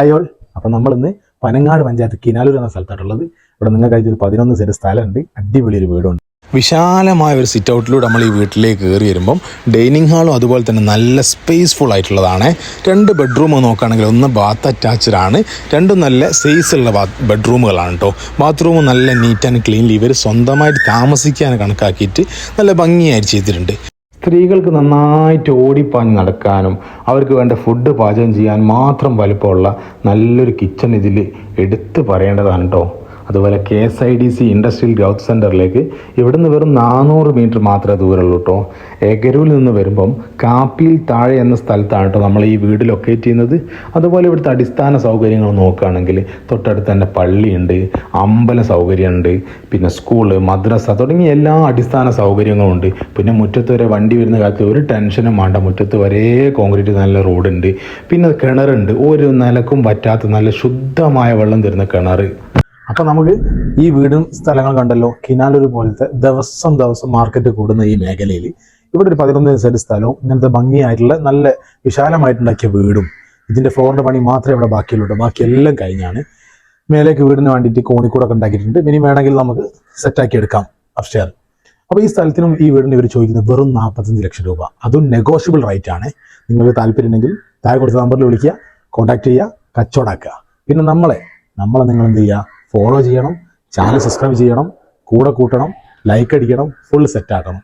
അയ്യോൾ അപ്പം നമ്മളിന്ന് പനങ്ങാട് പഞ്ചായത്ത് കിനാലൂർ എന്ന സ്ഥലത്തായിട്ടുള്ളത്. ഇവിടെ നിങ്ങൾക്കായിട്ട് ഒരു 11 സെന്റ് സ്ഥലമുണ്ട്, അടിപൊളി ഒരു വീടുണ്ട്. വിശാലമായ ഒരു സിറ്റ് ഔട്ടിലൂടെ നമ്മൾ ഈ വീട്ടിലേക്ക് കയറി വരുമ്പം ഡൈനിങ് ഹാളും അതുപോലെ തന്നെ നല്ല സ്പേസ്ഫുൾ ആയിട്ടുള്ളതാണ്. 2 ബെഡ്റൂം നോക്കുകയാണെങ്കിൽ ഒന്ന് ബാത്ത് അറ്റാച്ച്ഡ് ആണ്, രണ്ടും നല്ല സൈസുള്ള ബെഡ്റൂമുകളാണ് കേട്ടോ. ബാത്റൂം നല്ല നീറ്റ് ആൻഡ് ക്ലീൻലി ഇവർ സ്വന്തമായിട്ട് താമസിക്കാൻ കണക്കാക്കിയിട്ട് നല്ല ഭംഗിയായിട്ട് ചെയ്തിട്ടുണ്ട്. സ്ത്രീകൾക്ക് നന്നായിട്ട് ഓടിപ്പാഞ്ഞ് നടക്കാനും അവർക്ക് വേണ്ട ഫുഡ് പാചകം ചെയ്യാൻ മാത്രം വലുപ്പമുള്ള നല്ലൊരു കിച്ചൺ ഇതിൽ എടുത്തു പറയേണ്ടതാണ് കേട്ടോ. അതുപോലെ KSIDC ഇൻഡസ്ട്രിയൽ ഗ്രോത്ത് സെൻറ്ററിലേക്ക് ഇവിടുന്ന് വെറും 400 മീറ്റർ മാത്രമേ ദൂരമുള്ളൂ കേട്ടോ. ഏകരൂരിൽ നിന്ന് വരുമ്പം കാപ്പിയിൽ താഴെ എന്ന സ്ഥലത്താണ് കേട്ടോ നമ്മൾ ഈ വീട് ലൊക്കേറ്റ് ചെയ്യുന്നത്. അതുപോലെ ഇവിടുത്തെ അടിസ്ഥാന സൗകര്യങ്ങൾ നോക്കുകയാണെങ്കിൽ തൊട്ടടുത്ത് തന്നെ പള്ളിയുണ്ട്, അമ്പല സൗകര്യമുണ്ട്, പിന്നെ സ്കൂള്, മദ്രസ തുടങ്ങിയ എല്ലാ അടിസ്ഥാന സൗകര്യങ്ങളും ഉണ്ട്. പിന്നെ മുറ്റത്ത് വരെ വണ്ടി വരുന്ന കാലത്ത് ഒരു ടെൻഷനും വേണ്ട, മുറ്റത്ത് വരെ കോൺക്രീറ്റ് നല്ല റോഡുണ്ട്. പിന്നെ കിണറുണ്ട്, ഒരു നിലക്കും പറ്റാത്ത നല്ല ശുദ്ധമായ വെള്ളം തരുന്ന കിണർ. അപ്പം നമുക്ക് ഈ വീടും സ്ഥലങ്ങൾ കണ്ടല്ലോ. കിനാലൂർ പോലത്തെ ദിവസം മാർക്കറ്റ് കൂടുന്ന ഈ മേഖലയിൽ ഇവിടെ ഒരു 11 സെന്റ് സ്ഥലവും ഇങ്ങനത്തെ ഭംഗിയായിട്ടുള്ള നല്ല വിശാലമായിട്ടുണ്ടാക്കിയ വീടും ഇതിൻ്റെ ഫ്ലോറിൻ്റെ പണി മാത്രമേ ഇവിടെ ബാക്കിയുള്ളൂ. ബാക്കി എല്ലാം കഴിഞ്ഞാണ്. മേലേക്ക് വീടിന് വേണ്ടിയിട്ട് കോണിക്കൂടൊക്കെ ഉണ്ടാക്കിയിട്ടുണ്ട്. ഇനി വേണമെങ്കിൽ നമുക്ക് സെറ്റാക്കി എടുക്കാം അപ്സ്റ്റെയർ. അപ്പോൾ ഈ സ്ഥലത്തിനും ഈ വീടിന് ഇവർ ചോദിക്കുന്നത് വെറും 45 ലക്ഷം രൂപ. അതും നെഗോഷ്യബിൾ റേറ്റ് ആണ്. നിങ്ങൾക്ക് താല്പര്യമുണ്ടെങ്കിൽ താഴെ കൊടുത്ത നമ്പറിൽ വിളിക്കുക, കോൺടാക്ട് ചെയ്യുക, കച്ചവടാക്കുക. പിന്നെ നമ്മളെ നിങ്ങൾ എന്ത് ചെയ്യുക, ഫോളോ ചെയ്യണം, ചാനൽ സബ്സ്ക്രൈബ് ചെയ്യണം, കൂടെ കൂട്ടണം, ലൈക്ക് അടിക്കണം, ഫുൾ സെറ്റാക്കണം.